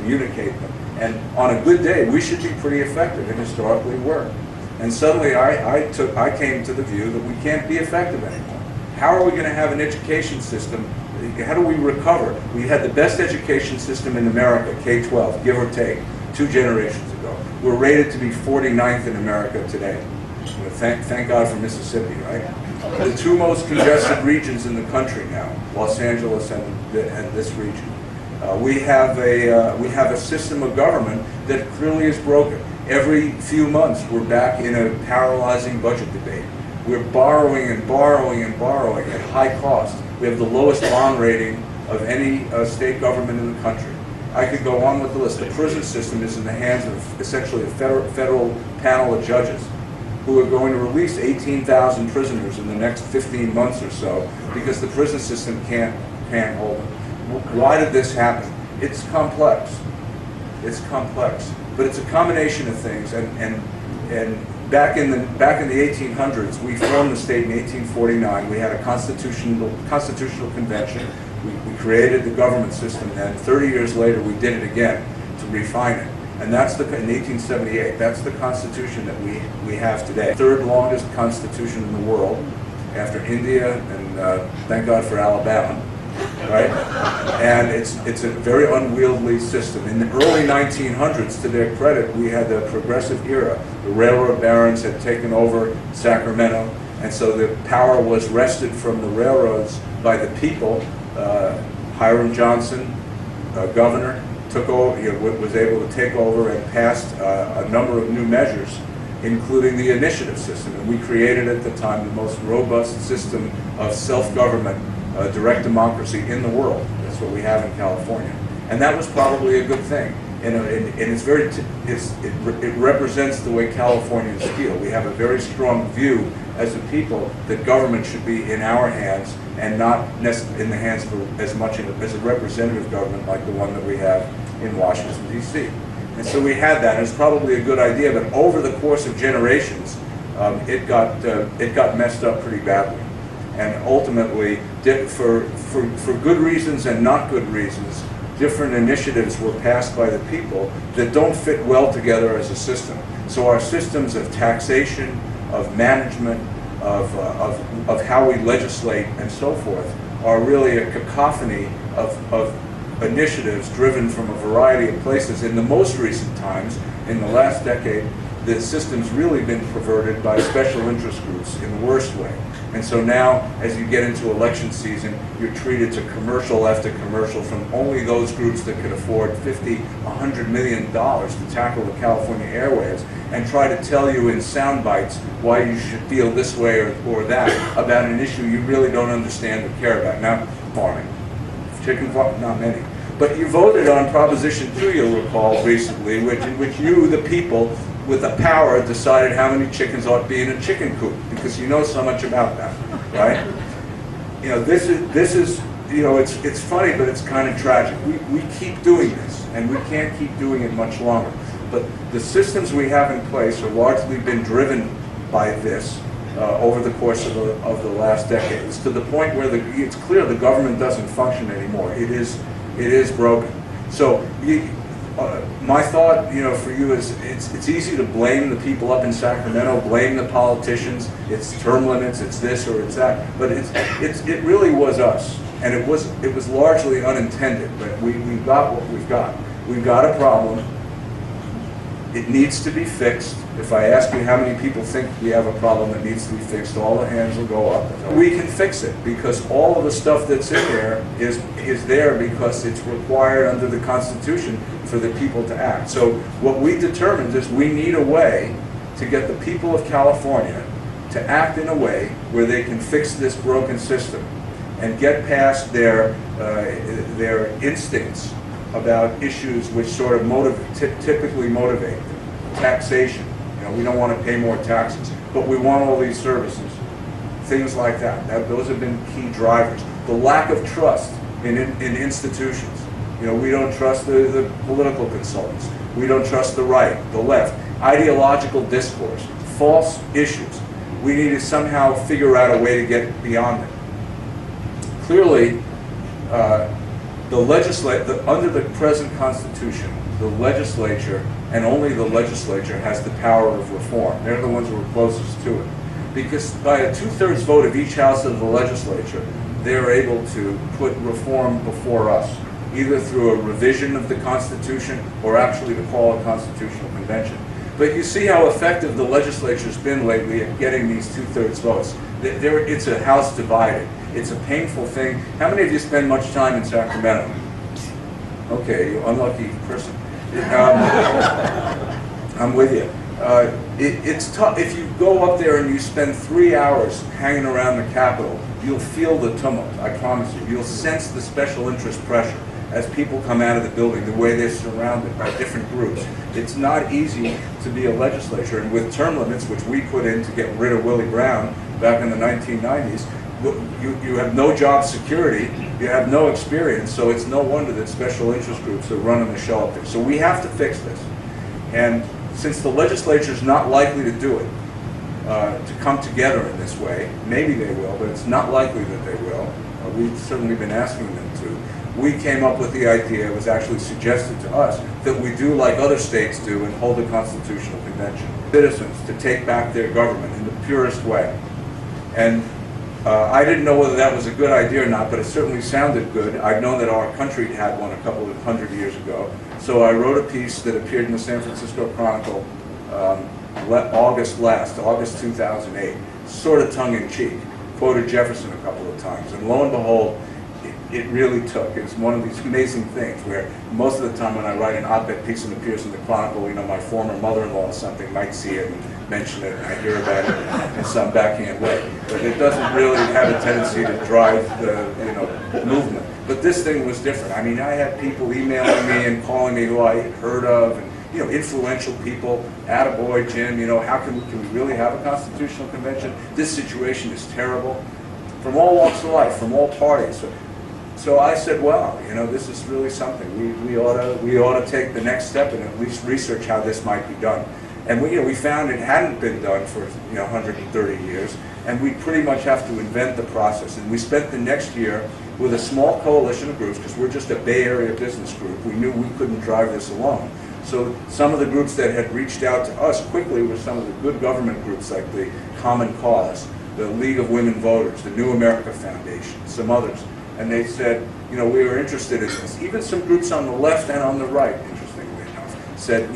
communicate them. And on a good day, we should be pretty effective, and historically were. And suddenly I came to the view that we can't be effective anymore. How are we going to have an education system? How do we recover? We had the best education system in America, K-12, give or take, 2 generations ago. We're rated to be 49th in America today. Thank God for Mississippi, right? The 2 most congested regions in the country now, Los Angeles and this region. We have a system of government that clearly is broken. Every few months, we're back in a paralyzing budget debate. We're borrowing and borrowing and borrowing at high cost. We have the lowest bond rating of any state government in the country. I could go on with the list. The prison system is in the hands of essentially a federal panel of judges who are going to release 18,000 prisoners in the next 15 months or so because the prison system can't hold them. Why did this happen? It's complex. It's complex, but it's a combination of things. And back in the 1800s, we formed the state in 1849. We had a constitutional convention. We created the government system. Then 30 years later, we did it again to refine it. And that's in 1878. That's the Constitution that we have today. Third longest Constitution in the world, after India and thank God for Alabama. Right? And it's a very unwieldy system. In the early 1900s, to their credit, we had the progressive era. The railroad barons had taken over Sacramento, and so the power was wrested from the railroads by the people. Hiram Johnson, governor, took over, was able to take over and passed a number of new measures, including the initiative system. And we created at the time the most robust system of self-government, direct democracy in the world. That's what we have in California, and that was probably a good thing. And it's it represents the way Californians feel. We have a very strong view as a people that government should be in our hands and not in the hands of as much as a representative government like the one that we have in Washington, D.C. And so we had that. And it's probably a good idea, but over the course of generations, it got messed up pretty badly. And ultimately, for good reasons and not good reasons, different initiatives were passed by the people that don't fit well together as a system. So our systems of taxation, of management, of how we legislate and so forth are really a cacophony of initiatives driven from a variety of places. In the most recent times, in the last decade, the system's really been perverted by special interest groups in the worst way. And so now, as you get into election season, you're treated to commercial after commercial from only those groups that can afford $50, $100 million to tackle the California airwaves and try to tell you in sound bites why you should feel this way or that about an issue you really don't understand or care about. Now, farming, chicken farming, not many. But you voted on Proposition 2, you'll recall, recently, in which you, the people, with the power, decided how many chickens ought to be in a chicken coop, because you know so much about that, right? This is it's funny, but it's kind of tragic. We keep doing this, and we can't keep doing it much longer. But the systems we have in place have largely been driven by this over the course of the last decade. It's to the point where it's clear the government doesn't function anymore. It is broken. So my thought, for you is it's easy to blame the people up in Sacramento, blame the politicians. It's term limits, it's this or it's that, but it really was us, and it was largely unintended. But we've got what we've got. We've got a problem. It needs to be fixed. If I ask you how many people think we have a problem that needs to be fixed, all the hands will go up. We can fix it because all of the stuff that's in there is there because it's required under the Constitution for the people to act. So what we determined is we need a way to get the people of California to act in a way where they can fix this broken system and get past their instincts about issues which sort of typically motivate them. Taxation. We don't want to pay more taxes, but we want all these services. Things like that. Those have been key drivers. The lack of trust in institutions. We don't trust the political consultants. We don't trust the right, the left. Ideological discourse. False issues. We need to somehow figure out a way to get beyond it. Clearly, Under the present Constitution, the legislature, and only the legislature, has the power of reform. They're the ones who are closest to it. Because by a 2/3 vote of each house of the legislature, they're able to put reform before us, either through a revision of the Constitution or actually to call a constitutional convention. But you see how effective the legislature's been lately at getting these 2/3 votes. It's a house divided. It's a painful thing. How many of you spend much time in Sacramento? Okay, you unlucky person. I'm with you. It's tough. If you go up there and you spend 3 hours hanging around the Capitol, you'll feel the tumult, I promise you. You'll sense the special interest pressure as people come out of the building, the way they're surrounded by different groups. It's not easy to be a legislature, and with term limits, which we put in to get rid of Willie Brown back in the 1990s, you have no job security, you have no experience, so it's no wonder that special interest groups are running the show up there. So we have to fix this. And since the legislature is not likely to do it, to come together in this way, maybe they will, but it's not likely that they will. We've certainly been asking them to. We came up with the idea, it was actually suggested to us, that we do like other states do and hold a constitutional convention. Citizens to take back their government in the purest way. And I didn't know whether that was a good idea or not, but it certainly sounded good. I'd known that our country had one a couple of 100 years ago. So I wrote a piece that appeared in the San Francisco Chronicle August 2008, sort of tongue-in-cheek, quoted Jefferson a couple of times, and lo and behold, it really took. It's one of these amazing things where most of the time when I write an op-ed piece and appears in the Chronicle, you know, my former mother-in-law or something might see it and mention it, and I hear about it in some backhand way. But it doesn't really have a tendency to drive the, movement. But this thing was different. I mean, I had people emailing me and calling me who I had heard of, and influential people. Attaboy, Jim. How can we really have a constitutional convention? This situation is terrible. From all walks of life, from all parties. So I said, well, this is really something. We ought to take the next step and at least research how this might be done. And we found it hadn't been done for 130 years, and we pretty much have to invent the process. And we spent the next year with a small coalition of groups, because we're just a Bay Area business group. We knew we couldn't drive this alone. So some of the groups that had reached out to us quickly were some of the good government groups like the Common Cause, the League of Women Voters, the New America Foundation, some others. And they said, we were interested in this. Even some groups on the left and on the right, interestingly enough, said,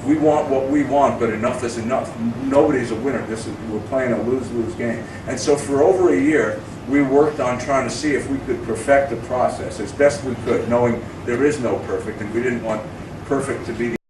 we want what we want, but enough is enough. Nobody's a winner. We're playing a lose-lose game. And so for over a year, we worked on trying to see if we could perfect the process as best we could, knowing there is no perfect, and we didn't want perfect to be